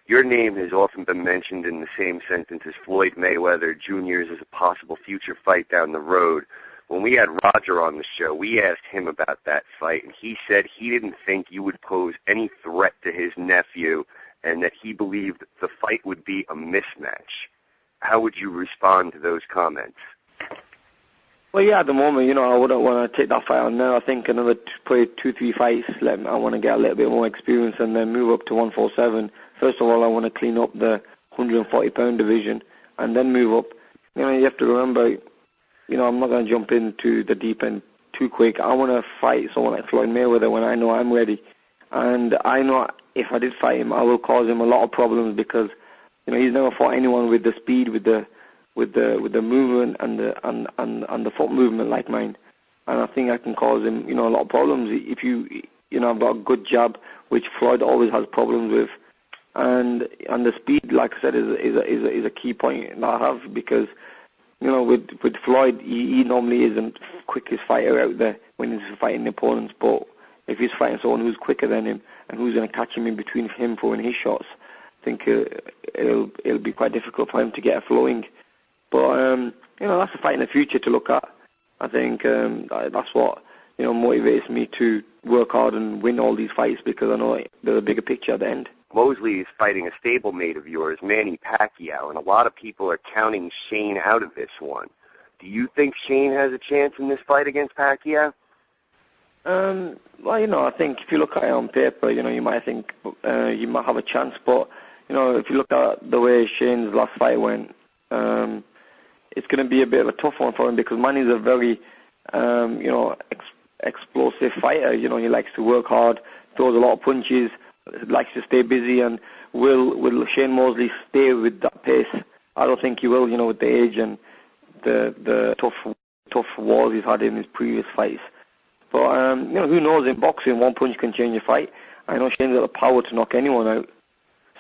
Your name has often been mentioned in the same sentence as Floyd Mayweather Jr.'s as a possible future fight down the road. When we had Roger on the show, we asked him about that fight, and he said he didn't think you would pose any threat to his nephew and that he believed the fight would be a mismatch. How would you respond to those comments? Well, yeah, at the moment, I wouldn't want to take that fight on now. I think another probably 2-3 fights. I want to get a little bit more experience and then move up to 147. First of all, I want to clean up the 140-pound division and then move up. You have to remember, I'm not going to jump into the deep end too quick. I want to fight someone like Floyd Mayweather when I know I'm ready. And I know if I did fight him, I will cause him a lot of problems because, he's never fought anyone with the speed, with the movement and the foot movement like mine. And I think I can cause him, a lot of problems. If I've got a good jab, which Floyd always has problems with. And the speed, like I said, is a key point that I have because, with Floyd, he normally isn't the quickest fighter out there when he's fighting opponents. But if he's fighting someone who's quicker than him and who's going to catch him in between him throwing his shots, I think it'll be quite difficult for him to get a flowing. But, that's a fight in the future to look at. I think that's what, motivates me to work hard and win all these fights because I know there's a bigger picture at the end. Mosley is fighting a stablemate of yours, Manny Pacquiao, and a lot of people are counting Shane out of this one. Do you think Shane has a chance in this fight against Pacquiao? Well, I think if you look at it on paper, you might think you might have a chance. But, if you look at the way Shane's last fight went, it's going to be a bit of a tough one for him because Manny's a very, explosive fighter. He likes to work hard, throws a lot of punches, likes to stay busy. And will Shane Mosley stay with that pace? I don't think he will, with the age and the tough wars he's had in his previous fights. But, who knows? In boxing, one punch can change a fight. I know Shane's got the power to knock anyone out.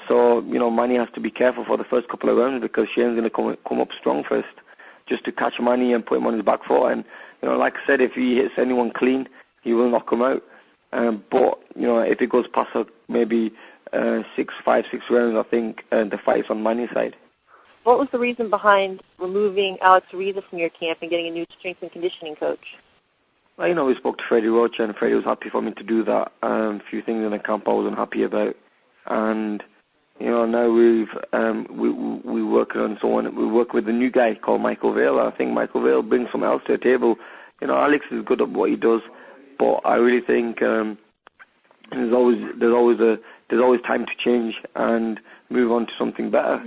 So, Manny has to be careful for the first couple of rounds because Shane's going to come up strong first just to catch Manny and put him on his back foot. And, like I said, if he hits anyone clean, he will knock him out. But, if it goes past maybe 5, 6 rounds, I think the fight's on Manny's side. What was the reason behind removing Alex Ariza from your camp and getting a new strength and conditioning coach? Well, we spoke to Freddie Rocha, and Freddie was happy for me to do that. A few things in the camp I wasn't happy about. And, now we working on someone. We work with a new guy called Michael Vale. I think Michael Vale brings something else to the table. Alex is good at what he does, but I really think there's always time to change and move on to something better.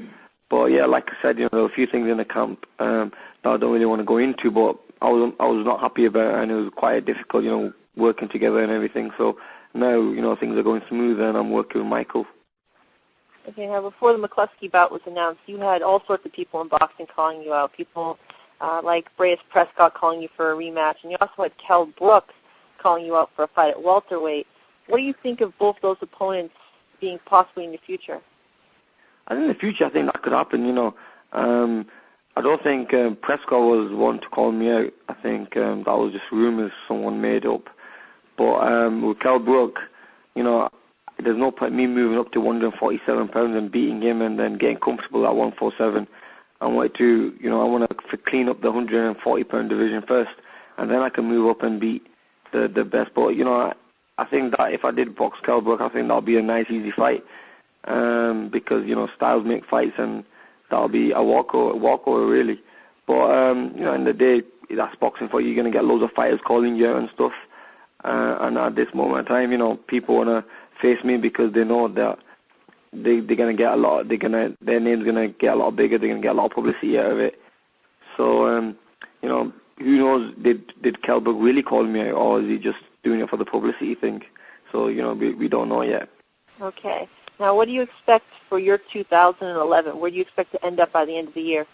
But yeah, like I said, there are a few things in the camp that I don't really want to go into, but I was not happy about it, and it was quite difficult, working together and everything. So now, things are going smooth, and I'm working with Michael. Okay, now before the McCluskey bout was announced, you had all sorts of people in boxing calling you out. People like Breas Prescott calling you for a rematch, and you also had Kell Brooks calling you out for a fight at welterweight. What do you think of both those opponents being possibly in the future? I think in the future, I think that could happen, I don't think Prescott was one to call me out. I think that was just rumors someone made up. But with Kell Brook, there's no point me moving up to 147 pounds and beating him and then getting comfortable at 147. I want to clean up the 140-pound division first, and then I can move up and beat the best. But I think that if I did box Kell Brook, I think that'll be a nice, easy fight because styles make fights, and that'll be a walkover really. But in the day, that's boxing for you. You're gonna get loads of fighters calling you out and stuff. And at this moment in time, people wanna face me because they know that they're gonna get their name's gonna get a lot bigger. They're gonna get a lot of publicity out of it. So who knows? Did Kell Brook really call me out, or is he just doing it for the publicity thing? So we don't know yet. Okay. Now, what do you expect for your 2011? Where do you expect to end up by the end of the year?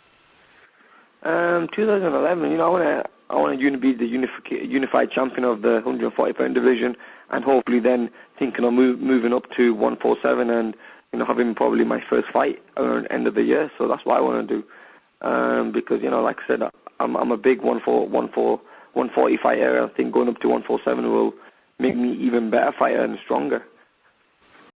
2011, I want to be the unified champion of the 140-pound division, and hopefully then thinking of moving up to 147 and having probably my first fight around the end of the year. So that's what I want to do, because like I said, I'm a big 140 fighter. I think going up to 147 will make me even better fighter and stronger.